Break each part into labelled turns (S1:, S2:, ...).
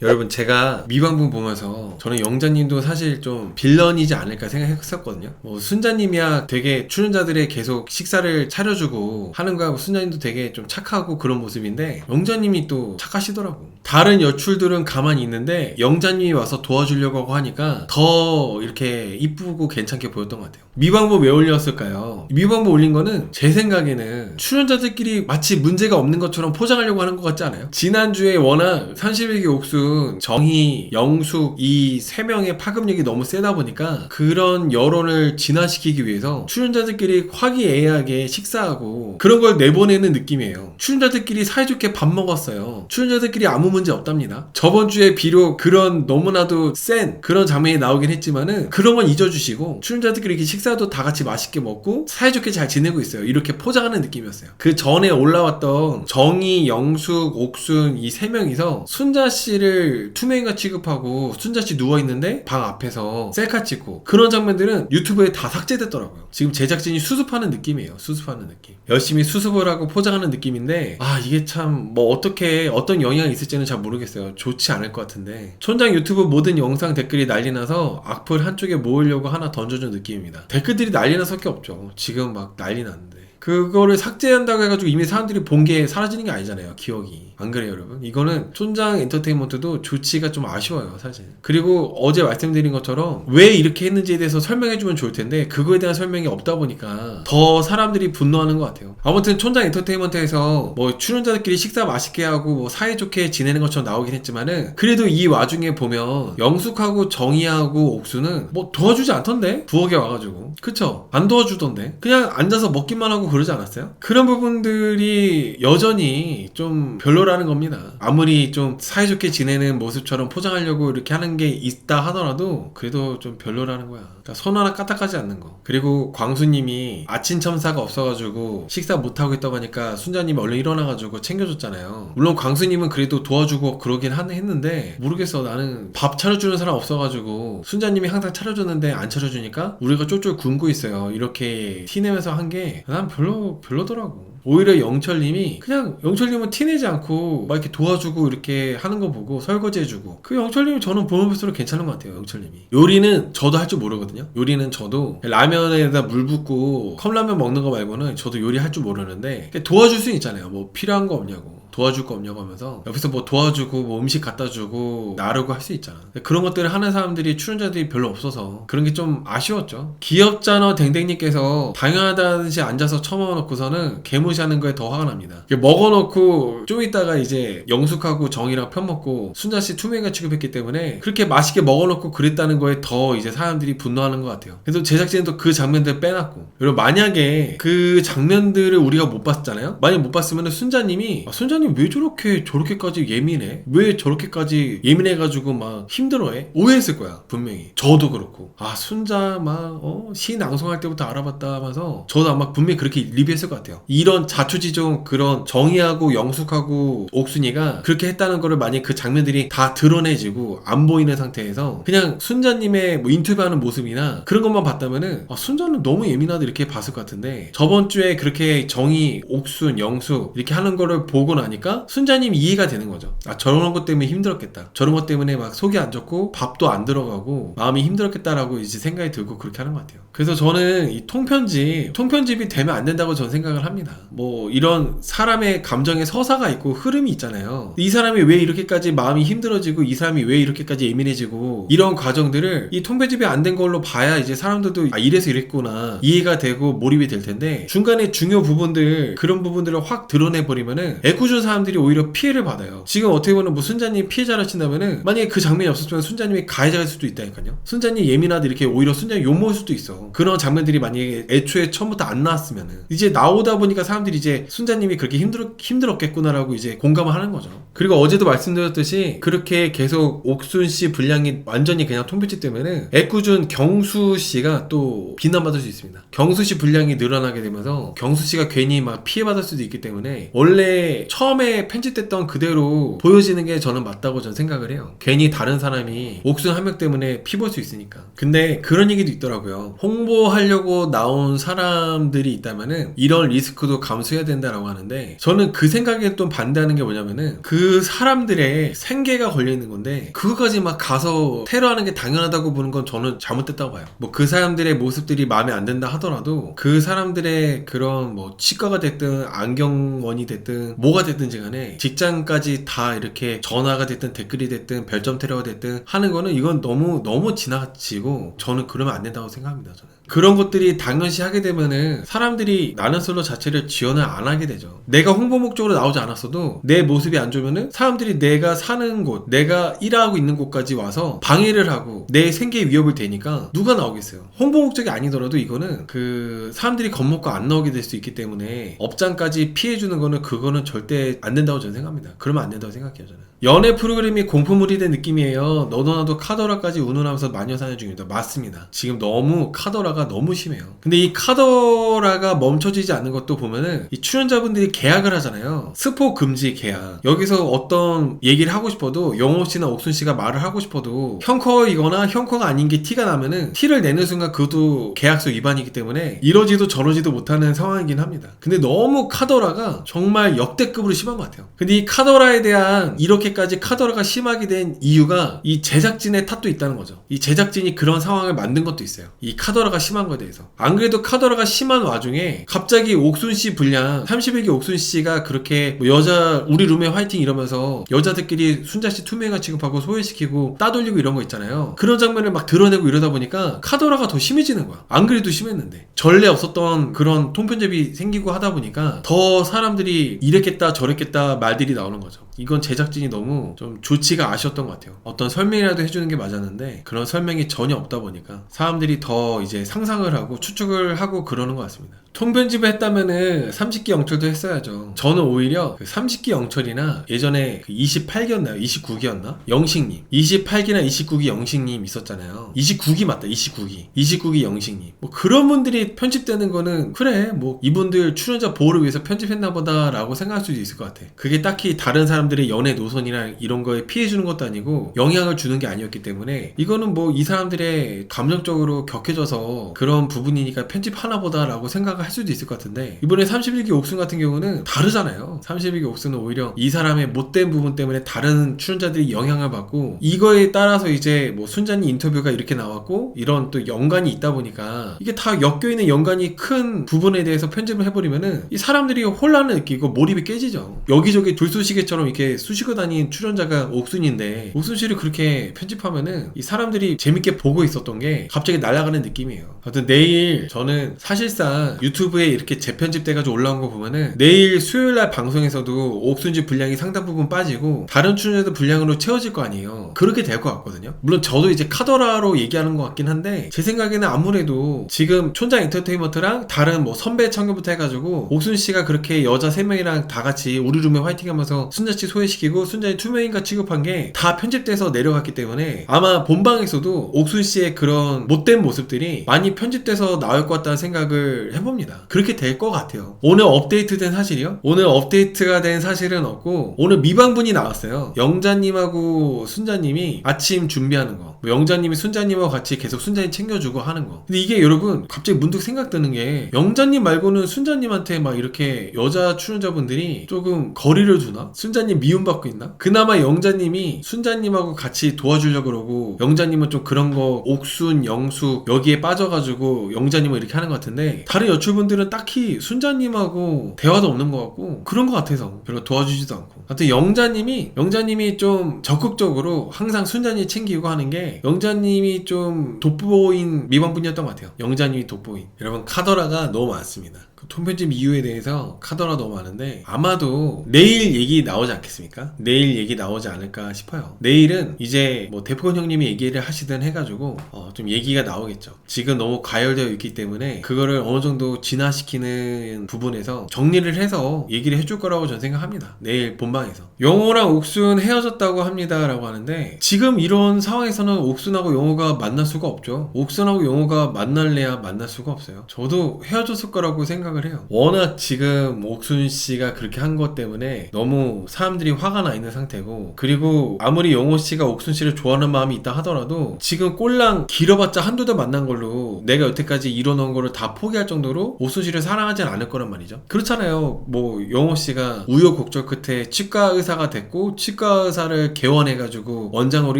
S1: 여러분, 제가 미방분 보면서 저는 영자님도 사실 좀 빌런이지 않을까 생각했었거든요. 뭐 순자님이야 되게 출연자들의 계속 식사를 차려주고 하는 거하고 순자님도 되게 좀 착하고 그런 모습인데 영자님이 또 착하시더라고. 다른 여출들은 가만히 있는데 영자님이 와서 도와주려고 하고 하니까 더 이렇게 이쁘고 괜찮게 보였던 것 같아요. 미방분 왜 올렸을까요? 미방분 올린 거는 제 생각에는 출연자들끼리 마치 문제가 없는 것처럼 포장하려고 하는 것 같지 않아요? 지난주에 워낙 31기 옥수, 정희, 영숙 이 세 명의 파급력이 너무 세다 보니까 그런 여론을 진화시키기 위해서 출연자들끼리 화기애애하게 식사하고 그런 걸 내보내는 느낌이에요. 출연자들끼리 사이좋게 밥 먹었어요. 출연자들끼리 아무 문제 없답니다. 저번 주에 비록 그런 너무나도 센 그런 장면이 나오긴 했지만은 그런 건 잊어주시고 출연자들끼리 이렇게 식사도 다 같이 맛있게 먹고 사이좋게 잘 지내고 있어요. 이렇게 포장하는 느낌이었어요. 그 전에 올라왔던 정희, 영숙, 옥순 이 세 명이서 순자 씨를 투명인간 취급하고 순자 씨 누워있는데 방 앞에서 셀카 찍고 그런 장면들은 유튜브에 다 삭제됐더라고요. 지금 제작진이 수습하는 느낌이에요. 수습하는 느낌. 열심히 수습을 하고 포장하는 느낌인데 이게 참 뭐 어떻게 어떤 영향이 있을지는 잘 모르겠어요. 좋지 않을 것 같은데 촌장 유튜브 모든 영상 댓글이 난리나서 악플 한쪽에 모으려고 하나 던져준 느낌입니다. 댓글들이 난리날 수밖에 없죠. 지금 막 난리 났는데 그거를 삭제한다고 해가지고 이미 사람들이 본 게 사라지는 게 아니잖아요. 기억이. 안 그래요, 여러분? 이거는 촌장 엔터테인먼트도 조치가 좀 아쉬워요, 사실. 그리고 어제 말씀드린 것처럼 왜 이렇게 했는지에 대해서 설명해주면 좋을 텐데 그거에 대한 설명이 없다 보니까 더 사람들이 분노하는 것 같아요. 아무튼 촌장 엔터테인먼트에서 뭐 출연자들끼리 식사 맛있게 하고 뭐 사이좋게 지내는 것처럼 나오긴 했지만은 그래도 이 와중에 보면 영숙하고 정희하고 옥수는 뭐 도와주지 않던데? 부엌에 와가지고. 그쵸? 안 도와주던데? 그냥 앉아서 먹기만 하고 그러지 않았어요? 그런 부분들이 여전히 좀 별로라는 겁니다. 아무리 좀 사이좋게 지내는 모습처럼 포장하려고 이렇게 하는 게 있다 하더라도 그래도 좀 별로라는 거야. 그러니까 손 하나 까딱하지 않는 거. 그리고 광수님이 아침 첨사가 없어가지고 식사 못하고 있다고 하니까 순자님이 얼른 일어나가지고 챙겨줬잖아요. 물론 광수님은 그래도 도와주고 그러긴 했는데 모르겠어. 나는 밥 차려주는 사람 없어가지고 순자님이 항상 차려줬는데 안 차려주니까 우리가 쫄쫄 굶고 있어요. 이렇게 티내면서 한 게 난 별로더라고. 오히려 영철님이 그냥 영철님은 티내지 않고 막 이렇게 도와주고 이렇게 하는 거 보고 설거지해주고 그 영철님이 저는 보면 볼수록 괜찮은 것 같아요. 영철님이 요리는 저도 할 줄 모르거든요. 요리는 저도 라면에다 물 붓고 컵라면 먹는 거 말고는 저도 요리 할 줄 모르는데 도와줄 수 있잖아요. 뭐 필요한 거 없냐고 도와줄 거 없냐고 하면서 옆에서 뭐 도와주고 뭐 음식 갖다 주고 나르고 할 수 있잖아. 그런 것들을 하는 사람들이 출연자들이 별로 없어서 그런 게 좀 아쉬웠죠. 기업자너 댕댕님께서 당연하다듯이 앉아서 처먹어놓고서는 개무시하는 거에 더 화가 납니다. 먹어놓고 좀 있다가 이제 영숙하고 정이랑 편먹고 순자씨 투명인간 취급했기 때문에 그렇게 맛있게 먹어놓고 그랬다는 거에 더 이제 사람들이 분노하는 것 같아요. 그래서 제작진도 그 장면들 빼놨고 여러분 만약에 그 장면들을 우리가 못 봤잖아요. 만약 못 봤으면 순자님이 순자님 왜 저렇게까지 예민해? 왜 저렇게까지 예민해가지고 막 힘들어해? 오해했을 거야 분명히. 저도 그렇고 순자 막 시 낭송할 때부터 알아봤다 하면서 저도 아마 분명히 그렇게 리뷰했을 것 같아요. 이런 자초지종 그런 정희하고 영숙하고 옥순이가 그렇게 했다는 거를 만약 그 장면들이 다 드러내지고 안 보이는 상태에서 그냥 순자님의 뭐 인터뷰하는 모습이나 그런 것만 봤다면은 순자는 너무 예민하다 이렇게 봤을 것 같은데 저번 주에 그렇게 정희, 옥순, 영숙 이렇게 하는 거를 보고 나니까 순자님 이해가 되는 거죠. 저런 것 때문에 힘들었겠다. 저런 것 때문에 막 속이 안 좋고 밥도 안 들어가고 마음이 힘들었겠다라고 이제 생각이 들고 그렇게 하는 것 같아요. 그래서 저는 이 통편집이 되면 안 된다고 저는 생각을 합니다. 뭐 이런 사람의 감정에 서사가 있고 흐름이 있잖아요. 이 사람이 왜 이렇게까지 마음이 힘들어지고 이 사람이 왜 이렇게까지 예민해지고 이런 과정들을 이 통편집이 안 된 걸로 봐야 이제 사람들도 이래서 이랬구나 이해가 되고 몰입이 될 텐데 중간에 중요 부분들 그런 부분들을 확 드러내버리면은 애꿎은 사람들이 오히려 피해를 받아요. 지금 어떻게 보면 뭐 순자님 피해자를 친다면은 만약에 그 장면이 없었으면 순자님이 가해자일 수도 있다니까요. 순자님 예민하다 이렇게 오히려 순자님 욕먹을 수도 있어. 그런 장면들이 만약에 애초에 처음부터 안 나왔으면은 이제 나오다 보니까 사람들이 이제 순자님이 그렇게 힘들었겠구나라고 이제 공감을 하는 거죠. 그리고 어제도 말씀드렸듯이 그렇게 계속 옥순씨 분량이 완전히 그냥 통배치 때문에 애꿎은 경수씨가 또 비난받을 수 있습니다. 경수씨 분량이 늘어나게 되면서 경수씨가 괜히 막 피해받을 수도 있기 때문에 원래 처음에 편집됐던 그대로 보여지는 게 저는 맞다고 저는 생각을 해요. 괜히 다른 사람이 옥순 한 명 때문에 피 볼 수 있으니까. 근데 그런 얘기도 있더라고요. 홍보하려고 나온 사람들이 있다면은 이런 리스크도 감수해야 된다라고 하는데, 저는 그 생각에 또 반대하는 게 뭐냐면은 그 사람들의 생계가 걸려있는 건데 그거까지 막 가서 테러하는 게 당연하다고 보는 건 저는 잘못됐다고 봐요. 뭐 그 사람들의 모습들이 마음에 안 든다 하더라도 그 사람들의 그런 뭐 치과가 됐든 안경원이 됐든 뭐가 됐든지 간에 직장까지 다 이렇게 전화가 됐든 댓글이 됐든 별점 테러가 됐든 하는 거는 이건 너무 지나치고 저는 그러면 안 된다고 생각합니다. 저는 그런 것들이 당연시 하게 되면은 사람들이 나는 솔로 자체를 지원을 안 하게 되죠. 내가 홍보 목적으로 나오지 않았어도 내 모습이 안 좋으면은 사람들이 내가 사는 곳, 내가 일하고 있는 곳까지 와서 방해를 하고 내 생계에 위협을 대니까 누가 나오겠어요. 홍보 목적이 아니더라도 이거는 그 사람들이 겁먹고 안 나오게 될 수 있기 때문에 업장까지 피해주는 거는 그거는 절대 안 된다고 저는 생각합니다. 그러면 안 된다고 생각해요. 저는 연애 프로그램이 공포물이 된 느낌이에요. 너도나도 카더라까지 운운하면서 마녀 사냥 중입니다. 맞습니다. 지금 너무 카더라가 너무 심해요. 근데 이 카더라가 멈춰지지 않는 것도 보면은 이 출연자분들이 계약을 하잖아요. 스포 금지 계약. 여기서 어떤 얘기를 하고 싶어도 영호 씨나 옥순 씨가 말을 하고 싶어도 형커이거나 형커가 아닌 게 티가 나면은 티를 내는 순간 그것도 계약서 위반이기 때문에 이러지도 저러지도 못하는 상황이긴 합니다. 근데 너무 카더라가 정말 역대급으로 심한 것 같아요. 근데 이 카더라에 대한 이렇게까지 카더라가 심하게 된 이유가 이 제작진의 탓도 있다는 거죠. 이 제작진이 그런 상황을 만든 것도 있어요. 이 카더라가 심한 거에 대해서. 안 그래도 카더라가 심한 와중에 갑자기 옥순 씨 분량 31기 옥순 씨가 그렇게 뭐 여자 우리 룸에 화이팅 이러면서 여자들끼리 순자 씨 투명화 취급하고 소외시키고 따돌리고 이런 거 있잖아요. 그런 장면을 막 드러내고 이러다 보니까 카더라가 더 심해지는 거야. 안 그래도 심했는데 전례 없었던 그런 통편집이 생기고 하다 보니까 더 사람들이 이랬겠다 저랬겠다 말들이 나오는 거죠. 이건 제작진이 너무 좀 조치가 아쉬웠던 것 같아요. 어떤 설명이라도 해주는 게 맞았는데 그런 설명이 전혀 없다 보니까 사람들이 더 이제 상상을 하고 추측을 하고 그러는 것 같습니다. 통편집을 했다면은 30기 영철도 했어야죠. 저는 오히려 그 30기 영철이나 예전에 그 28기였나요? 29기였나? 영식님 28기나 29기 영식님 있었잖아요. 29기 맞다. 29기 영식님 뭐 그런 분들이 편집되는 거는 그래 뭐 이분들 출연자 보호를 위해서 편집했나 보다 라고 생각할 수도 있을 것 같아. 그게 딱히 다른 사람들의 연애 노선이나 이런 거에 피해 주는 것도 아니고 영향을 주는 게 아니었기 때문에 이거는 뭐 이 사람들의 감정적으로 격해져서 그런 부분이니까 편집하나 보다 라고 생각을 할 수도 있을 것 같은데, 이번에 31기 옥순 같은 경우는 다르잖아요. 31기 옥순은 오히려 이 사람의 못된 부분 때문에 다른 출연자들이 영향을 받고 이거에 따라서 이제 뭐 순자님 인터뷰가 이렇게 나왔고 이런 또 연관이 있다 보니까 이게 다 엮여있는 연관이 큰 부분에 대해서 편집을 해버리면은 이 사람들이 혼란을 느끼고 몰입이 깨지죠. 여기저기 불쏘시개처럼 이렇게 쑤시고 다닌 출연자가 옥순인데 옥순 씨를 그렇게 편집하면은 이 사람들이 재밌게 보고 있었던 게 갑자기 날아가는 느낌이에요. 하여튼 내일 저는 사실상 유튜브에 이렇게 재편집돼가지고 올라온 거 보면은 내일 수요일날 방송에서도 옥순 씨 분량이 상당 부분 빠지고 다른 출연자들 분량으로 채워질 거 아니에요. 그렇게 될 것 같거든요. 물론 저도 이제 카더라로 얘기하는 것 같긴 한데 제 생각에는 아무래도 지금 촌장 엔터테인먼트랑 다른 뭐 선배 참여부터 해가지고 옥순 씨가 그렇게 여자 3명이랑 다 같이 우리 룸에 화이팅 하면서 순자씨 소외시키고 순자의 투명인가 취급한 게 다 편집돼서 내려갔기 때문에 아마 본방에서도 옥순 씨의 그런 못된 모습들이 많이 편집돼서 나올 것 같다는 생각을 해봅니다. 그렇게 될 것 같아요. 오늘 업데이트된 사실이요? 오늘 업데이트가 된 사실은 없고 오늘 미방분이 나왔어요. 영자님하고 순자님이 아침 준비하는 거, 뭐 영자님이 순자님하고 같이 계속 순자님 챙겨주고 하는 거. 근데 이게 여러분 갑자기 문득 생각드는 게 영자님 말고는 순자님한테 막 이렇게 여자 출연자분들이 조금 거리를 두나? 순자님 미움받고 있나? 그나마 영자님이 순자님하고 같이 도와주려고 그러고 영자님은 좀 그런 거 옥순, 영숙 여기에 빠져가지고 영자님은 이렇게 하는 것 같은데 다른 여출분들은 딱히 순자님하고 대화도 없는 것 같고 그런 것 같아서 별로 도와주지도 않고, 하여튼 영자님이 좀 적극적으로 항상 순자님 챙기고 하는 게 영자님이 좀 돋보인 미방분이었던 것 같아요. 영자님이 돋보인. 여러분 카더라가 너무 많습니다. 통편집 이유에 대해서 카더라 너무 많은데 아마도 내일 얘기 나오지 않겠습니까? 내일 얘기 나오지 않을까 싶어요. 내일은 이제 뭐 대포건 형님이 얘기를 하시든 해가지고 좀 얘기가 나오겠죠. 지금 너무 가열되어 있기 때문에 그거를 어느 정도 진화시키는 부분에서 정리를 해서 얘기를 해줄 거라고 저는 생각합니다. 내일 본방에서 영호랑 옥순 헤어졌다고 합니다 라고 하는데 지금 이런 상황에서는 옥순하고 영호가 만날 수가 없죠. 옥순하고 영호가 만날래야 만날 수가 없어요. 저도 헤어졌을 거라고 생각 생각을 해요. 워낙 지금 옥순 씨가 그렇게 한 것 때문에 너무 사람들이 화가 나 있는 상태고, 그리고 아무리 영호 씨가 옥순 씨를 좋아하는 마음이 있다 하더라도 지금 꼴랑 길어봤자 한두 달 만난 걸로 내가 여태까지 이뤄놓은 거를 다 포기할 정도로 옥순 씨를 사랑하진 않을 거란 말이죠. 그렇잖아요. 뭐 영호 씨가 우여곡절 끝에 치과 의사가 됐고 치과 의사를 개원해가지고 원장으로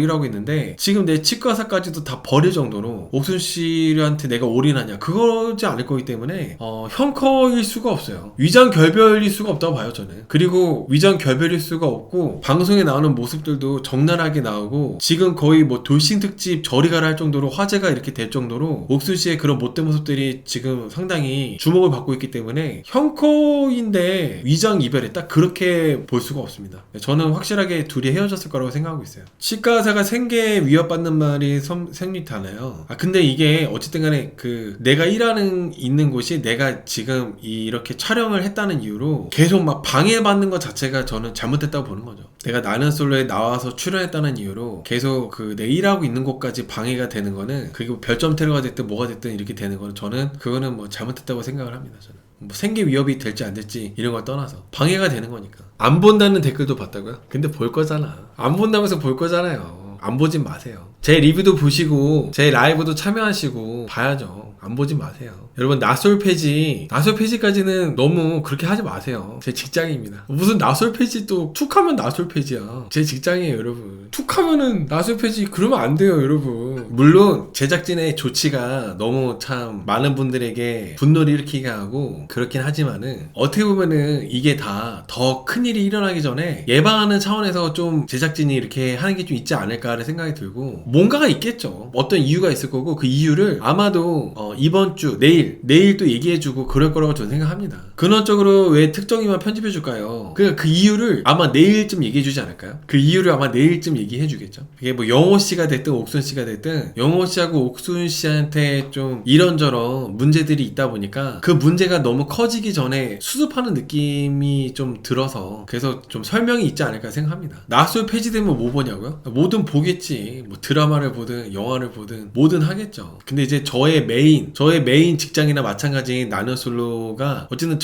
S1: 일하고 있는데, 지금 내 치과 의사까지도 다 버릴 정도로 옥순 씨한테 내가 올인하냐, 그거지 않을 거기 때문에 형커일 수가 없어요. 위장 결별일 수가 없다고 봐요, 저는. 그리고 위장 결별일 수가 없고, 방송에 나오는 모습들도 적나라하게 나오고, 지금 거의 뭐 돌싱 특집 저리 가라 할 정도로 화제가 이렇게 될 정도로 옥순 씨의 그런 못된 모습들이 지금 상당히 주목을 받고 있기 때문에 형커인데 위장 이별에 딱 그렇게 볼 수가 없습니다. 저는 확실하게 둘이 헤어졌을 거라고 생각하고 있어요. 치과 의사가 생계 위협받는 말이 생리타나요. 근데 이게 어쨌든 간에 내가 있는 곳이 내가 지금 이렇게 촬영을 했다는 이유로 계속 막 방해받는 것 자체가 저는 잘못됐다고 보는 거죠. 내가 나는 솔로에 나와서 출연했다는 이유로 계속 내 일하고 있는 곳까지 방해가 되는 거는, 그리고 별점 테러가 됐든 뭐가 됐든 이렇게 되는 거는, 저는 그거는 뭐 잘못됐다고 생각을 합니다. 저는 뭐 생계 위협이 될지 안 될지 이런 걸 떠나서 방해가 되는 거니까. 안 본다는 댓글도 봤다고요? 근데 볼 거잖아. 안 본다면서 볼 거잖아요. 안 보진 마세요. 제 리뷰도 보시고 제 라이브도 참여하시고 봐야죠. 안 보지 마세요. 여러분, 나솔페이지까지는 너무 그렇게 하지 마세요. 제 직장입니다. 무슨 나솔페이지, 또 툭하면 나솔페이지야. 제 직장이에요, 여러분. 툭하면은 나솔페이지, 그러면 안 돼요, 여러분. 물론 제작진의 조치가 너무 참 많은 분들에게 분노를 일으키게 하고 그렇긴 하지만은, 어떻게 보면은 이게 다 더 큰일이 일어나기 전에 예방하는 차원에서 좀 제작진이 이렇게 하는 게 좀 있지 않을까라는 생각이 들고, 뭔가가 있겠죠. 어떤 이유가 있을 거고, 그 이유를 아마도 이번 주 내일 또 얘기해주고 그럴 거라고 저는 생각합니다. 근원적으로 왜 특정이만 편집해줄까요? 그 이유를 아마 내일쯤 얘기해주지 않을까요? 그 이유를 아마 내일쯤 얘기해주겠죠. 이게 뭐 영호 씨가 됐든 옥순 씨가 됐든, 영호 씨하고 옥순 씨한테 좀 이런저런 문제들이 있다 보니까 그 문제가 너무 커지기 전에 수습하는 느낌이 좀 들어서, 그래서 좀 설명이 있지 않을까 생각합니다. 나솔 폐지되면 뭐 보냐고요? 뭐든 보겠지. 뭐 드라마를 보든 영화를 보든 뭐든 하겠죠. 근데 이제 저의 메인 직장이나 마찬가지인 나는 솔로가 어쨌든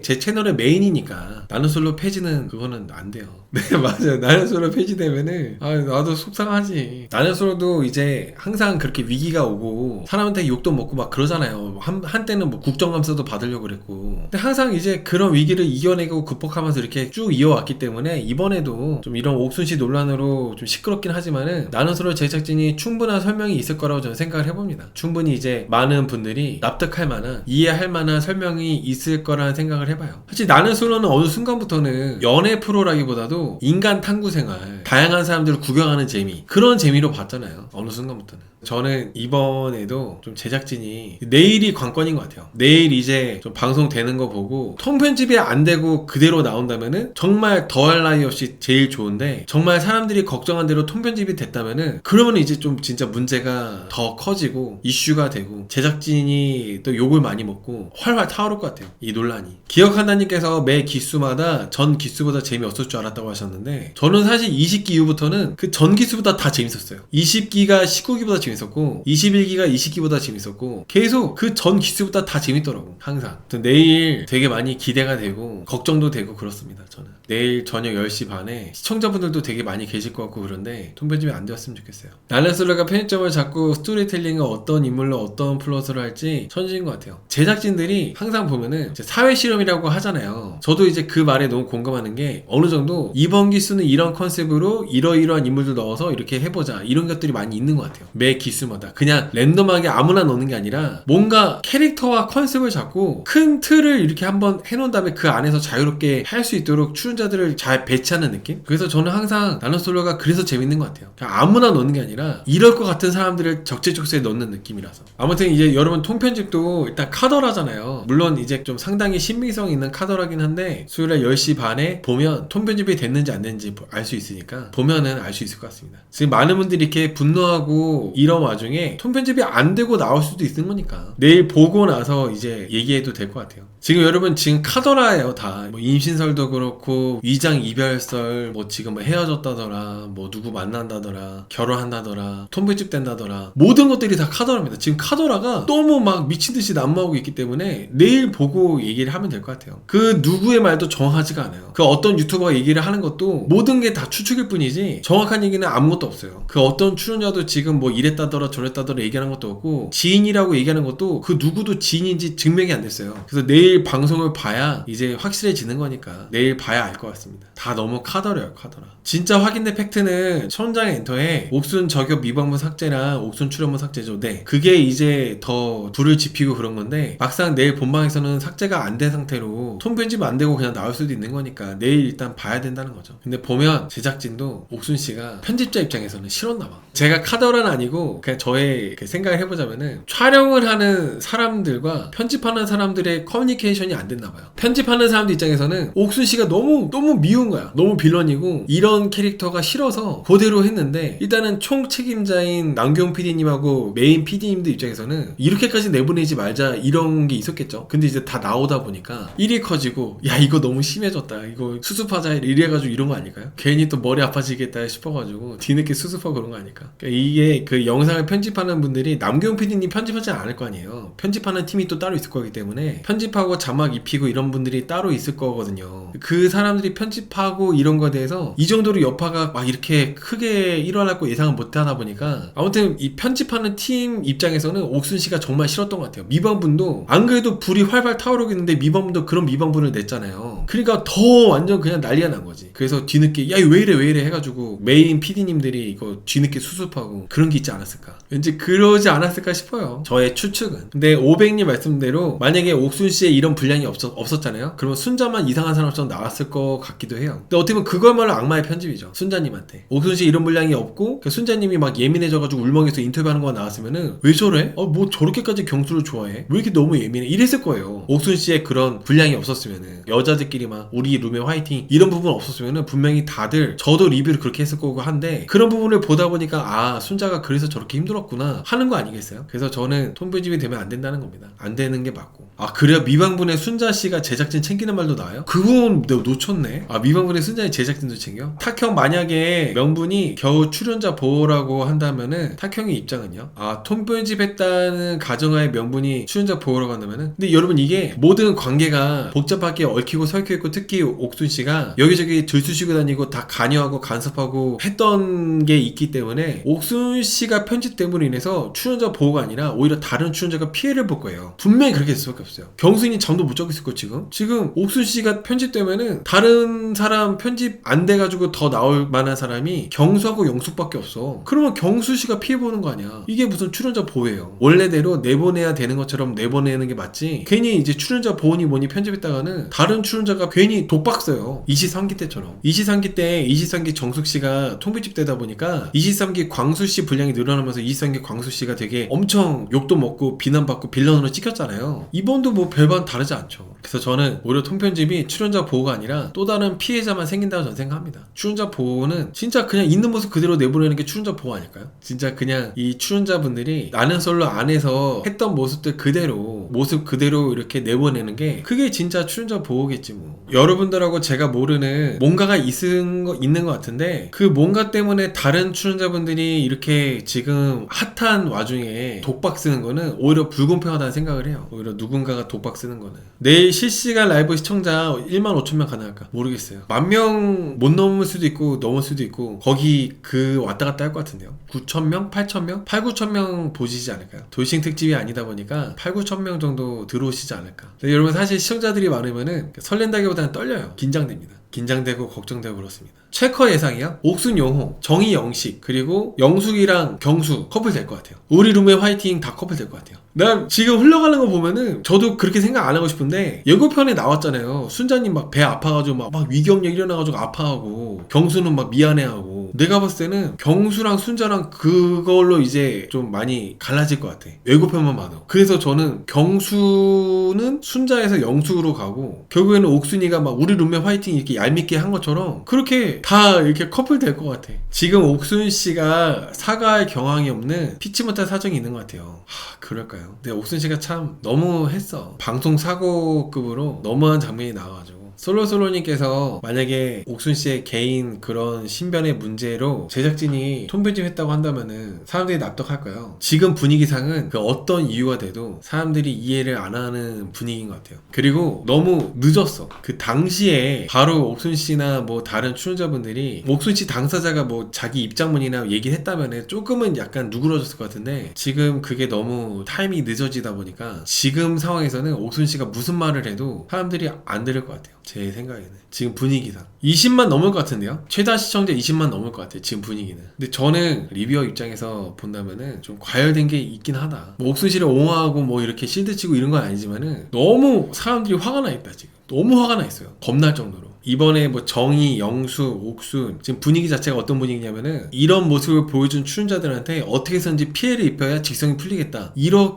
S1: 제 채널의 메인이니까 나는 솔로 폐지는 그거는 안 돼요. 네, 맞아요. 나는 솔로 폐지되면은 나도 속상하지. 나는 솔로도 이제 항상 그렇게 위기가 오고 사람한테 욕도 먹고 막 그러잖아요. 한때는 뭐 국정감사도 받으려고 그랬고, 근데 항상 이제 그런 위기를 이겨내고 극복하면서 이렇게 쭉 이어왔기 때문에, 이번에도 좀 이런 옥순씨 논란으로 좀 시끄럽긴 하지만은 나는 솔로 제작진이 충분한 설명이 있을 거라고 저는 생각을 해봅니다. 충분히 이제 많은 분들이 납득할 만한, 이해할 만한 설명이 있을 거라는 생각을 해봐요. 사실 나는 솔로는 어느 순간부터는 연애 프로라기보다도 인간 탐구 생활, 다양한 사람들을 구경하는 재미, 그런 재미로 봤잖아요. 어느 순간부터는. 저는 이번에도 좀 제작진이, 내일이 관건인 것 같아요. 내일 이제 좀 방송되는 거 보고 통편집이 안 되고 그대로 나온다면은 정말 더할 나위 없이 제일 좋은데, 정말 사람들이 걱정한 대로 통편집이 됐다면은, 그러면 이제 좀 진짜 문제가 더 커지고 이슈가 되고 제작진이 또 욕을 많이 먹고 활활 타오를 것 같아요, 이 논란이. 기억한다님께서 매 기수마다 전 기수보다 재미없을 줄 알았다고 하셨는데, 저는 사실 20기 이후부터는 그 전 기수보다 다 재밌었어요. 20기가 19기보다 재밌었고 21기가 20기보다 재밌었고, 계속 그 전 기수보다 다 재밌더라고, 항상. 내일 되게 많이 기대가 되고 걱정도 되고 그렇습니다. 저는 내일 저녁 10시 반에 시청자분들도 되게 많이 계실 것 같고, 그런데 통편집이 안 되었으면 좋겠어요. 나는 솔로가 편집점을 잡고 스토리텔링을 어떤 인물로 어떤 플롯으로 할지 천지인 것 같아요. 제작진들이 항상 보면은 사회 실험이라고 하잖아요. 저도 이제 그 말에 너무 공감하는 게, 어느 정도 이번 기수는 이런 컨셉으로 이러이러한 인물들 넣어서 이렇게 해보자, 이런 것들이 많이 있는 것 같아요. 매 기수마다 그냥 랜덤하게 아무나 넣는 게 아니라 뭔가 캐릭터와 컨셉을 잡고 큰 틀을 이렇게 한번 해놓은 다음에 그 안에서 자유롭게 할 수 있도록 출연자들을 잘 배치하는 느낌? 그래서 저는 항상 나는 솔로가 그래서 재밌는 것 같아요. 그냥 아무나 넣는 게 아니라 이럴 것 같은 사람들을 적재적소에 넣는 느낌이라서. 아무튼 이제 여러분, 통편집도 일단 카더라잖아요. 물론 이제 좀 상당히 신빙성 있는 카더라긴 한데, 수요일날 10시 반에 보면 통편집이 됐는지 안 됐는지 알 수 있으니까 거니까 보면은 알 수 있을 것 같습니다. 지금 많은 분들이 이렇게 분노하고 이런 와중에 통편집이 안 되고 나올 수도 있는 거니까 내일 보고 나서 이제 얘기해도 될 것 같아요. 지금 여러분 지금 카더라예요. 다 뭐 임신설도 그렇고 위장 이별설, 뭐 지금 뭐 헤어졌다더라, 뭐 누구 만난다더라, 결혼한다더라, 통편집 된다더라, 모든 것들이 다 카더라입니다. 지금 카더라가 너무 막 미친듯이 난무하고 있기 때문에 내일 보고 얘기를 하면 될 것 같아요. 그 누구의 말도 정확하지가 않아요. 그 어떤 유튜버가 얘기를 하는 것도 모든 게 다 추측일 뿐이지 정확한 얘기는 아무것도 없어요. 그 어떤 출연자도 지금 뭐 이랬다더라 저랬다더라 얘기하는 것도 없고, 지인이라고 얘기하는 것도 그 누구도 지인인지 증명이 안 됐어요. 그래서 내일 방송을 봐야 이제 확실해지는 거니까 내일 봐야 알 것 같습니다. 다 너무 카더라요, 카더라. 진짜 확인된 팩트는 천장 엔터에 옥순 저격 미방문 삭제랑 옥순 출연문 삭제죠. 네, 그게 이제 더 불을 지피고 그런 건데, 막상 내일 본방에서는 삭제가 안 된 상태로 통편집 안 되고 그냥 나올 수도 있는 거니까 내일 일단 봐야 된다는 거죠. 근데 보면 제작진도 옥순 씨가 편집자 입장에서는 싫었나 봐. 제가 카더라는 아니고 그냥 저의 생각을 해보자면은, 촬영을 하는 사람들과 편집하는 사람들의 커뮤니케이션이 안 됐나 봐요. 편집하는 사람들 입장에서는 옥순 씨가 너무 미운 거야. 너무 빌런이고 이런 캐릭터가 싫어서 그대로 했는데, 일단은 총 책임자인 남경 PD님하고 메인 PD님들 입장에서는 이렇게까지 내보내지 말자 이런 게 있었겠죠. 근데 이제 다 나오다 보니까 일이 커지고, 야 이거 너무 심해졌다, 이거 수습하자 이래가지고 이런 거 아닐까요? 괜히 또 머리 아파지겠다 싶어가지고 뒤늦게 수습하고 그런 거 아닐까? 그러니까 이게 그 영상을 편집하는 분들이 남경 PD님 편집하지 않을 거 아니에요. 편집하는 팀이 또 따로 있을 거기 때문에 편집하고 자막 입히고 이런 분들이 따로 있을 거거든요. 그 사람들이 편집하고 이런 거에 대해서 이 정도로 여파가 막 이렇게 크게 일어날 거 예상을 못 하다 보니까, 아무튼 이 편집하는 팀 입장에서는 옥순 씨가 정말 싫었던 것 같아요. 미방분도 안 그래도 불이 활발 타오르고 있는데 미방분도 그런 미방분을 냈잖아요. 그러니까 더 완전 그냥 난리가 난 거지. 그래서 뒤늦게 야 왜 이래 해가지고 메인 PD님들이 이거 뒤늦게 수습하고 그런 게 있지 않았을까, 왠지 그러지 않았을까 싶어요, 저의 추측은. 근데 500님 말씀대로 만약에 옥순 씨의 이런 분량이 없었잖아요. 그러면 순자만 이상한 사람처럼 나왔을 것 같기도 해요. 근데 어떻게 보면 그거야말로 악마의 편집이죠, 순자님한테. 옥순 씨 이런 분량이 없고 순자님이 막 예민해져가지고 울먹여서 인터뷰하는 거 나왔으면은 왜 저래? 뭐 저렇게까지 경수를 좋아해? 왜 이렇게 너무 예민해? 이랬을 거예요. 옥순 씨의 그런 분량이 없었으면은, 여자들끼리 막 우리 룸에 화이팅 이런 부분 없었으면은 분명히 다들, 저도 리뷰를 그렇게 했을 거고 한데, 그런 부분을 보다 보니까 아 순자가 그래서 저렇게 힘들었구나 하는 거 아니겠어요? 그래서 저는 통편집이 되면 안 된다는 겁니다. 안 되는 게 맞고. 아 그래요? 미방분의 순자 씨가 제작진 챙기는 말도 나와요? 그건 내가 놓쳤네. 아 미방분의 순자의 제작진도 챙겨? 탁형 만약에 명분이 겨우 출연자 보호라고 한다면은 탁형의 입장은요? 아 통편집 했다는 가정하에 명분이 출연자 보호라고 한다면은, 근데 여러분 이게 모든 관계가 복잡하게 얽히고 설켜있고, 특히 옥순 씨가 여기저기 들쑤시고 다니고 다 관여하고 간섭하고 했던 게 있기 때문에 옥순 씨가 편집 때문에 인해서 출연자 보호가 아니라 오히려 다른 출연자가 피해를 볼 거예요. 분명히 그렇게 됐을 수밖에 없어요. 경수인이 잠도 못 자고 있을 거. 지금 옥순 씨가 편집되면은 다른 사람 편집 안 돼가지고 더 나올 만한 사람이 경수하고 영숙밖에 없어. 그러면 경수 씨가 피해 보는 거 아니야. 이게 무슨 출연자 보호예요. 원래대로 내보내야 되는 것처럼 내보내는 게 맞지, 괜히 이제 출연자 보호니 뭐니 편집했다가는 다른 출연자가 괜히 독박 써요. 23기 때처럼. 23기 정숙 씨가 통편집 되다 보니까 23기 광수 씨 분량이 늘어나면서 23기 광수 씨가 되게 엄청 욕도 먹고 비난받고 빌런으로 찍혔잖아요. 이번도 뭐 별반 다르지 않죠. 그래서 저는 오히려 통편집이 출연자 보호가 아니라 또 다른 피해자만 생긴다고 저는 생각합니다. 출연자 보호는 진짜 그냥 있는 모습 그대로 내보내는 게 출연자 보호 아닐까요? 진짜 그냥 이 출연자분들이 나는 솔로 안에서 했던 모습들 그대로, 모습 그대로 이렇게 내보내는 게 그게 진짜 출연자 보호겠지 뭐. 여러분들하고 제가 모르는 뭔가가 있는 것 같은데, 그 뭔가 때문에 다른 출연자분들이 이렇게 지금 핫한 와중에 독박 쓰는 거는 오히려 불공평하다는 생각을 해요. 오히려 누군가가 독박 쓰는 거는. 내일 실시간 라이브 시청자 1만 5천 명 가능할까? 모르겠어요. 10,000명 못 넘을 수도 있고 넘을 수도 있고, 거기 그 왔다 갔다 할 것 같은데요. 9,000명? 8,000명? 8, 9,000명 보시지 않을까요? 돌싱 특집이 아니다 보니까 8, 9,000명 정도 들어오시지 않을까. 여러분 사실 시청자들이 많으면은 설렌다기보다는 떨려요. 긴장됩니다. 긴장되고 걱정되고 그렇습니다. 최커 예상이요? 옥순 영호, 정희 영식, 그리고 영숙이랑 경수 커플 될 것 같아요. 우리 룸의 화이팅 다 커플 될 것 같아요. 나 지금 흘러가는 거 보면은 저도 그렇게 생각 안 하고 싶은데, 예고편에 나왔잖아요. 순자님 막 배 아파가지고 막 위경련 일어나가지고 아파하고, 경수는 막 미안해하고, 내가 봤을 때는 경수랑 순자랑 그걸로 이제 좀 많이 갈라질 것 같아. 예고편만 봐도. 그래서 저는 경수는 순자에서 영숙으로 가고 결국에는 옥순이가 막 우리 룸메 화이팅 이렇게 얄밉게 한 것처럼 그렇게 다 이렇게 커플 될 것 같아. 지금 옥순 씨가 사과할 경황이 없는 피치 못할 사정이 있는 것 같아요. 그럴까요? 근데 옥순 씨가 참 너무 했어. 방송 사고급으로 너무한 장면이 나와가지고. 솔로솔로님께서 만약에 옥순씨의 개인 그런 신변의 문제로 제작진이 통편집했다고 한다면은 사람들이 납득할까요? 지금 분위기상은 그 어떤 이유가 돼도 사람들이 이해를 안 하는 분위기인 것 같아요. 그리고 너무 늦었어. 그 당시에 바로 옥순씨나 뭐 다른 출연자분들이 옥순씨 당사자가 뭐 자기 입장문이나 얘기를 했다면은 조금은 약간 누그러졌을 것 같은데 지금 그게 너무 타이밍이 늦어지다 보니까 지금 상황에서는 옥순씨가 무슨 말을 해도 사람들이 안 들을 것 같아요. 제 생각에는 지금 분위기상 20만 넘을 것 같은데요. 최다 시청자 20만 넘을 것 같아요. 지금 분위기는. 근데 저는 리뷰어 입장에서 본다면은 좀 과열된 게 있긴 하다. 뭐 옥순씨를 옹호하고 뭐 이렇게 실드치고 이런 건 아니지만은 너무 사람들이 화가 나 있다. 지금 너무 화가 나 있어요. 겁날 정도로. 이번에 뭐 정희, 영수, 옥순 지금 분위기 자체가 어떤 분위기냐면은 이런 모습을 보여준 출연자들한테 어떻게 해서든지 피해를 입혀야 직성이 풀리겠다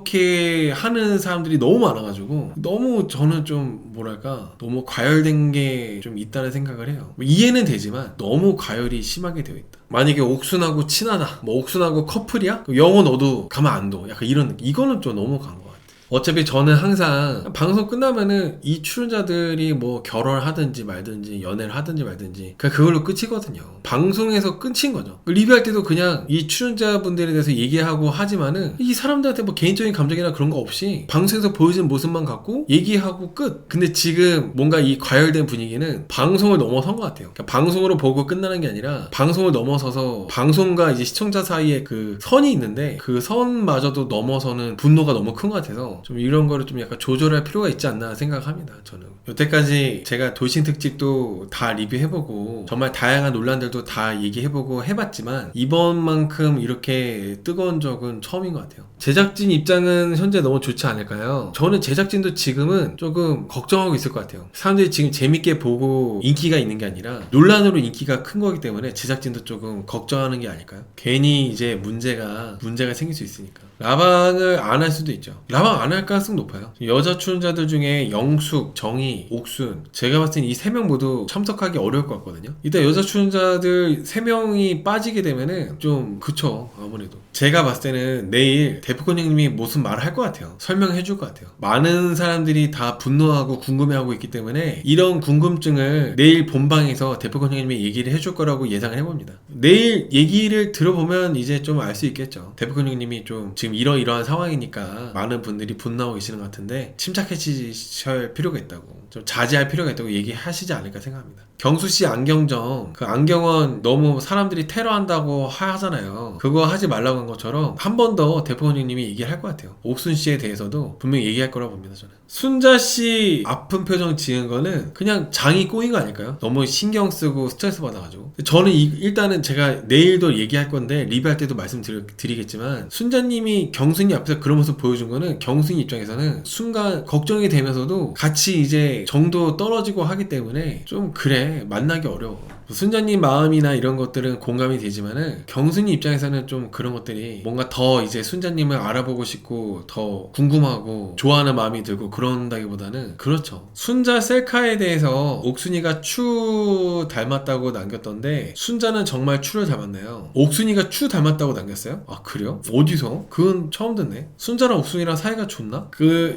S1: 이렇게 하는 사람들이 너무 많아가지고 너무 저는 좀 뭐랄까 너무 과열된 게 좀 있다는 생각을 해요. 이해는 되지만 너무 과열이 심하게 되어 있다. 만약에 옥순하고 친하다 뭐 옥순하고 커플이야? 영어 너도 가만 안 둬. 약간 이런 느낌. 이거는 좀 너무 간 거 같아. 어차피 저는 항상 방송 끝나면은 이 출연자들이 뭐 결혼을 하든지 말든지 연애를 하든지 말든지 그냥 그걸로 끝이거든요. 방송에서 끝인 거죠. 리뷰할 때도 그냥 이 출연자분들에 대해서 얘기하고 하지만은 이 사람들한테 뭐 개인적인 감정이나 그런 거 없이 방송에서 보여주는 모습만 갖고 얘기하고 끝. 근데 지금 뭔가 이 과열된 분위기는 방송을 넘어선 것 같아요. 그러니까 방송으로 보고 끝나는 게 아니라 방송을 넘어서서 방송과 이제 시청자 사이에 그 선이 있는데 그 선마저도 넘어서는 분노가 너무 큰 것 같아서 좀 이런 거를 좀 약간 조절할 필요가 있지 않나 생각합니다. 저는 여태까지 제가 돌싱 특집도 다 리뷰해보고 정말 다양한 논란들도 다 얘기해보고 해봤지만 이번만큼 이렇게 뜨거운 적은 처음인 것 같아요. 제작진 입장은 현재 너무 좋지 않을까요? 저는 제작진도 지금은 조금 걱정하고 있을 것 같아요. 사람들이 지금 재밌게 보고 인기가 있는 게 아니라 논란으로 인기가 큰 거기 때문에 제작진도 조금 걱정하는 게 아닐까요? 괜히 이제 문제가 생길 수 있으니까. 라방을 안 할 수도 있죠. 라방 안 할 가능성 높아요. 여자 출연자들 중에 영숙, 정희, 옥순 제가 봤을 땐 이 3명 모두 참석하기 어려울 것 같거든요. 일단 여자 출연자들 3명이 빠지게 되면은 좀 그쵸. 아무래도 제가 봤을 때는 내일 데프콘 형님이 무슨 말을 할 것 같아요. 설명해 줄 것 같아요. 많은 사람들이 다 분노하고 궁금해하고 있기 때문에 이런 궁금증을 내일 본방에서 데프콘 형님이 얘기를 해줄 거라고 예상을 해봅니다. 내일 얘기를 들어보면 이제 좀 알 수 있겠죠. 데프콘 형님이 좀 지금 이러이러한 상황이니까 많은 분들이 분노하고 계시는 것 같은데 침착해지실 필요가 있다고, 좀 자제할 필요가 있다고 얘기하시지 않을까 생각합니다. 경수씨 안경점, 그 안경원 너무 사람들이 테러한다고 하잖아요. 그거 하지 말라고 한 것처럼 한 번 더 대표님이 얘기할 것 같아요. 옥순씨에 대해서도 분명히 얘기할 거라고 봅니다. 저는 순자씨 아픈 표정 지은 거는 그냥 장이 꼬인 거 아닐까요? 너무 신경 쓰고 스트레스 받아가지고. 저는 일단은 제가 내일도 얘기할 건데 리뷰할 때도 말씀드리겠지만 순자님이 경순이 앞에서 그런 모습 보여준 거는 경순이 입장에서는 순간 걱정이 되면서도 같이 이제 정도 떨어지고 하기 때문에 좀 그래 만나기 어려워. 순자님 마음이나 이런 것들은 공감이 되지만은 경순이 입장에서는 좀 그런 것들이 뭔가 더 이제 순자님을 알아보고 싶고 더 궁금하고 좋아하는 마음이 들고 그런다기보다는 그렇죠. 순자 셀카에 대해서 옥순이가 추 닮았다고 남겼던데 순자는 정말 추를 닮았나요? 옥순이가 추 닮았다고 남겼어요? 아 그래요? 어디서? 그건 처음 듣네. 순자랑 옥순이랑 사이가 좋나?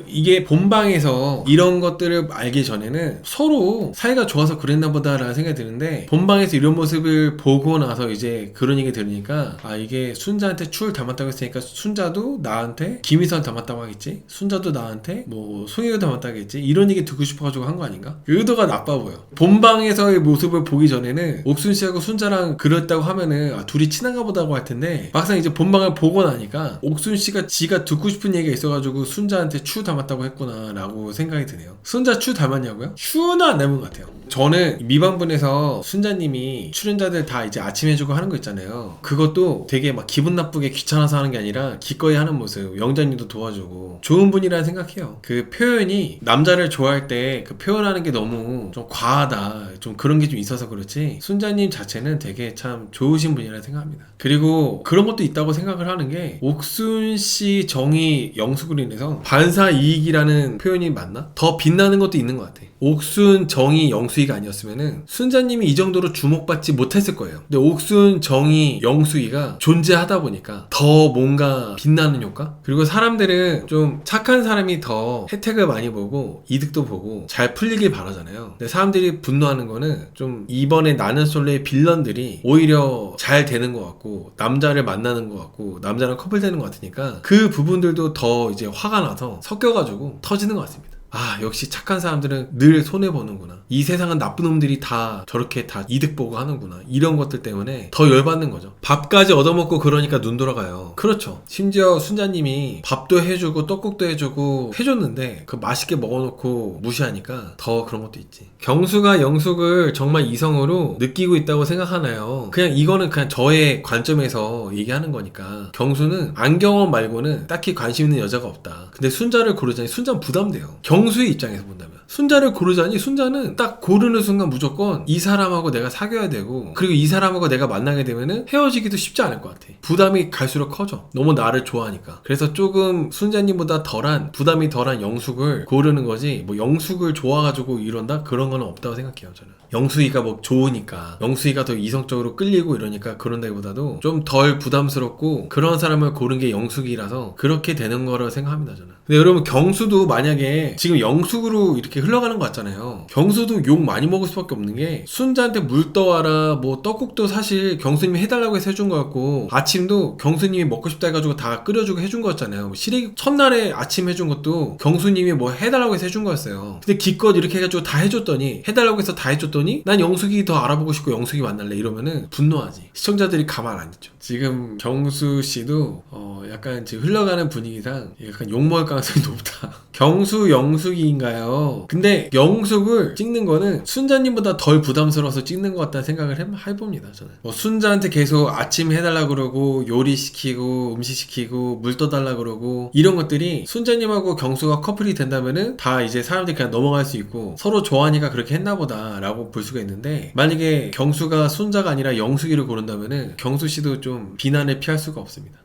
S1: 이게 본방에서 이런 것들을 알기 전에는 서로 사이가 좋아서 그랬나 보다라는 생각이 드는데 본방에서 이런 모습을 보고 나서 이제 그런 얘기 들으니까 아 이게 순자한테 추를 닮았다고 했으니까 순자도 나한테 김희선 닮았다고 하겠지? 순자도 나한테 뭐 송혜교 닮았다고 하겠지? 이런 얘기 듣고 싶어가지고 한 거 아닌가? 의도가 나빠 보여. 본방에서의 모습을 보기 전에는 옥순씨하고 순자랑 그랬다고 하면은 아 둘이 친한가 보다고 할 텐데 막상 이제 본방을 보고 나니까 옥순씨가 지가 듣고 싶은 얘기가 있어가지고 순자한테 추 닮았다고 했구나 라고 생각이 드네요. 순자 추 닮았냐고요? 추는 안 닮은 것 같아요. 저는 미방분에서 순자님이 출연자들 다 이제 아침 해주고 하는 거 있잖아요. 그것도 되게 막 기분 나쁘게 귀찮아서 하는 게 아니라 기꺼이 하는 모습. 영자님도 도와주고 좋은 분이라 생각해요. 그 표현이 남자를 좋아할 때 그 표현하는 게 너무 좀 과하다, 좀 그런 게 좀 있어서 그렇지, 순자님 자체는 되게 참 좋으신 분이라 생각합니다. 그리고 그런 것도 있다고 생각을 하는 게, 옥순씨 정의 영수그린에서 반사이익이라는 표현이 맞나? 더 빛나는 것도 있는 것 같아. 옥순 정의 영수이가 아니었으면은 순자님이 이 정도로 주목받지 못했을 거예요. 근데 옥순 정의 영수이가 존재하다 보니까 더 뭔가 빛나는 효과? 그리고 사람들은 좀 착한 사람이 더 혜택을 많이 보고 이득도 보고 잘 풀리길 바라잖아요. 근데 사람들이 분노하는 거는 좀 이번에 나는 솔로의 빌런들이 오히려 잘 되는 것 같고 남자를 만나는 것 같고 남자랑 커플 되는 것 같으니까 그 부분들도 더 이제 화가 나서 섞여가지고 터지는 것 같습니다. 아, 역시 착한 사람들은 늘 손해보는구나. 이 세상은 나쁜 놈들이 다 저렇게 다 이득 보고 하는구나. 이런 것들 때문에 더 열받는 거죠. 밥까지 얻어먹고 그러니까 눈 돌아가요. 그렇죠. 심지어 순자님이 밥도 해주고 떡국도 해주고 해줬는데 그 맛있게 먹어놓고 무시하니까 더 그런 것도 있지. 경수가 영숙을 정말 이성으로 느끼고 있다고 생각하나요? 그냥 이거는 그냥 저의 관점에서 얘기하는 거니까. 경수는 안경원 말고는 딱히 관심 있는 여자가 없다. 근데 순자를 고르자니 순자는 부담돼요. 경수의 입장에서 본다면 순자를 고르자니 순자는 딱 고르는 순간 무조건 이 사람하고 내가 사귀어야 되고, 그리고 이 사람하고 내가 만나게 되면은 헤어지기도 쉽지 않을 것 같아. 부담이 갈수록 커져. 너무 나를 좋아하니까. 그래서 조금 순자님보다 부담이 덜한 영숙을 고르는 거지, 뭐 영숙을 좋아가지고 이런다? 그런 건 없다고 생각해요. 저는 영숙이가 뭐 좋으니까, 영숙이가 더 이성적으로 끌리고 이러니까 그런다기보다도 좀 덜 부담스럽고 그런 사람을 고른 게 영숙이라서 그렇게 되는 거라고 생각합니다. 저는. 근데 여러분, 경수도 만약에 지금 영숙으로 이렇게 흘러가는 것 같잖아요. 경수도 욕 많이 먹을 수밖에 없는 게, 순자한테 물 떠와라, 뭐 떡국도 사실 경수님이 해달라고 해서 해준 거였고, 아침도 경수님이 먹고 싶다 해가지고 다 끓여주고 해준 거였잖아요. 뭐 시래기 첫날에 아침 해준 것도 경수님이 뭐 해달라고 해서 해준 거였어요. 근데 기껏 이렇게 해가지고 다 해줬더니, 해달라고 해서 다 해줬더니 난 영숙이 더 알아보고 싶고 영숙이 만날래 이러면은 분노하지. 시청자들이 가만 안 있죠. 지금 경수씨도 약간 지금 흘러가는 분위기상 약간 욕먹을 가능성이 높다. 경수 영숙이인가요? 근데 영숙을 찍는 거는 순자님보다 덜 부담스러워서 찍는 것 같다는 생각을 해봅니다. 저는 뭐 순자한테 계속 아침 해달라 그러고 요리시키고 음식시키고 물 떠달라 그러고 이런 것들이 순자님하고 경수가 커플이 된다면은 다 이제 사람들이 그냥 넘어갈 수 있고 서로 좋아하니까 그렇게 했나보다 라고 볼 수가 있는데, 만약에 경수가 순자가 아니라 영숙이를 고른다면은 경수씨도 좀 비난을 피할 수가 없습니다.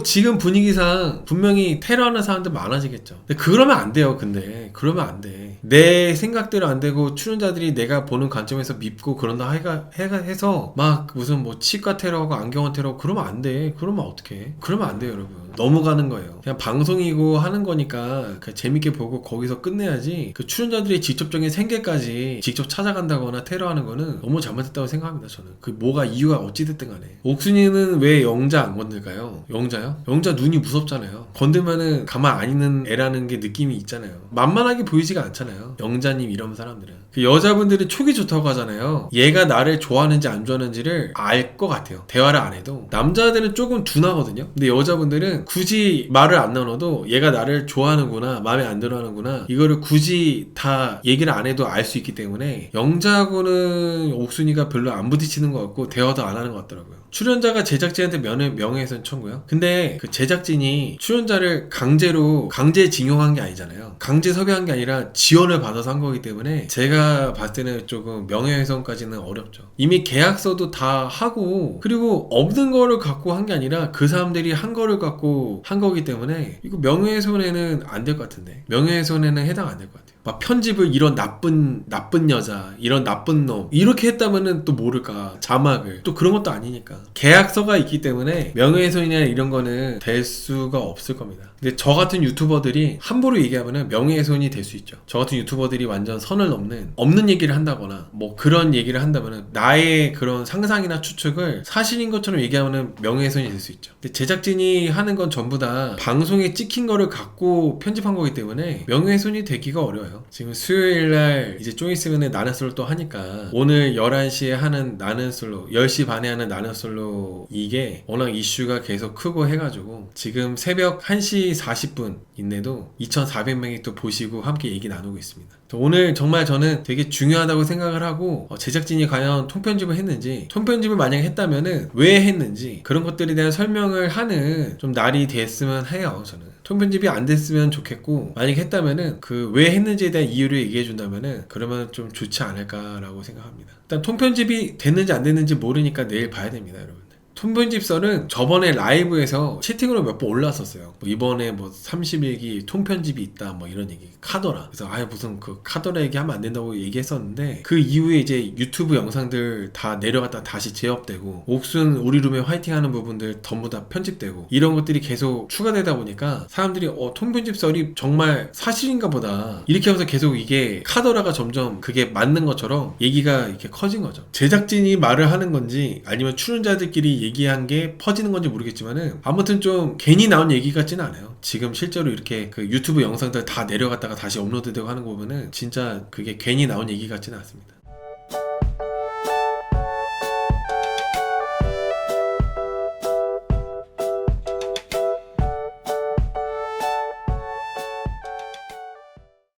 S1: 지금 분위기상 분명히 테러하는 사람들 많아지겠죠. 근데 그러면 안 돼요. 근데 그러면 안 돼. 내 생각대로 안 되고 출연자들이 내가 보는 관점에서 밉고 그런다 해서 막 무슨 뭐 치과 테러하고 안경원 테러, 그러면 안 돼. 그러면 어떡해. 그러면 안 돼요, 여러분. 넘어가는 거예요. 그냥 방송이고 하는 거니까 그냥 재밌게 보고 거기서 끝내야지, 그 출연자들의 직접적인 생계까지 직접 찾아간다거나 테러하는 거는 너무 잘못했다고 생각합니다. 저는 그 뭐가 이유가 어찌됐든 간에. 옥순이는 왜 영자 안 건들까요? 영자요? 영자 눈이 무섭잖아요. 건들면은 가만 안 있는 애라는 게 느낌이 있잖아요. 만만하게 보이지가 않잖아요. 영자님 이런 사람들은. 그 여자분들이 촉이 좋다고 하잖아요. 얘가 나를 좋아하는지 안 좋아하는지를 알 것 같아요. 대화를 안 해도. 남자들은 조금 둔하거든요. 근데 여자분들은 굳이 말을 안 나눠도 얘가 나를 좋아하는구나, 마음에 안 들어하는구나, 이거를 굳이 다 얘기를 안 해도 알 수 있기 때문에 영자하고는 옥순이가 별로 안 부딪히는 것 같고 대화도 안 하는 것 같더라고요. 출연자가 제작진한테 명예훼손 청구요? 근데 그 제작진이 출연자를 강제징용한 게 아니잖아요. 강제 섭외한 게 아니라 지원을 받아서 한 거기 때문에 제가 봤을 때는 조금 명예훼손까지는 어렵죠. 이미 계약서도 다 하고, 그리고 없는 거를 갖고 한 게 아니라 그 사람들이 한 거를 갖고 한 거기 때문에 이거 명예훼손에는 안 될 것 같은데, 명예훼손에는 해당 안 될 것 같아요. 막 편집을 이런 나쁜 여자, 이런 나쁜 놈 이렇게 했다면은 또 모를까, 자막을 또 그런 것도 아니니까. 계약서가 있기 때문에 명예훼손이나 이런 거는 될 수가 없을 겁니다. 근데 저 같은 유튜버들이 함부로 얘기하면은 명예훼손이 될 수 있죠. 저 같은 유튜버들이 완전 선을 넘는 없는 얘기를 한다거나 뭐 그런 얘기를 한다면은 나의 그런 상상이나 추측을 사실인 것처럼 얘기하면은 명예훼손이 될 수 있죠. 근데 제작진이 하는 건 전부 다 방송에 찍힌 거를 갖고 편집한 거기 때문에 명예훼손이 되기가 어려워요. 있어요. 지금 수요일날 이제 좀 있으면 나는 솔로 또 하니까 오늘 11시에 하는 나는 솔로 10시 반에 하는 나는 솔로 이게 워낙 이슈가 계속 크고 해가지고 지금 새벽 1시 40분인데도 2,400명이 또 보시고 함께 얘기 나누고 있습니다. 오늘 정말 저는 되게 중요하다고 생각을 하고 제작진이 과연 통편집을 했는지, 통편집을 만약에 했다면은 왜 했는지 그런 것들에 대한 설명을 하는 좀 날이 됐으면 해요. 저는 통편집이 안 됐으면 좋겠고, 만약에 했다면은 그 왜 했는지에 대한 이유를 얘기해 준다면은 그러면 좀 좋지 않을까라고 생각합니다. 일단 통편집이 됐는지 안 됐는지 모르니까 내일 봐야 됩니다, 여러분. 통편집설은 저번에 라이브에서 채팅으로 몇 번 올라왔었어요. 뭐 이번에 뭐 31기 통편집이 있다 뭐 이런 얘기, 카더라. 그래서 아예 무슨 그 카더라 얘기하면 안 된다고 얘기했었는데, 그 이후에 이제 유튜브 영상들 다 내려갔다 다시 재업되고, 옥순 우리 룸에 화이팅 하는 부분들 전부 다 편집되고, 이런 것들이 계속 추가되다 보니까 사람들이 통편집설이 정말 사실인가 보다 이렇게 하면서 계속 이게 카더라가 점점 그게 맞는 것처럼 얘기가 이렇게 커진 거죠. 제작진이 말을 하는 건지 아니면 출연자들끼리 얘기한 게 퍼지는 건지 모르겠지만은 아무튼 좀 괜히 나온 얘기 같지는 않아요. 지금 실제로 이렇게 그 유튜브 영상들 다 내려갔다가 다시 업로드되고 하는 거 보면은 진짜 그게 괜히 나온 얘기 같지는 않습니다.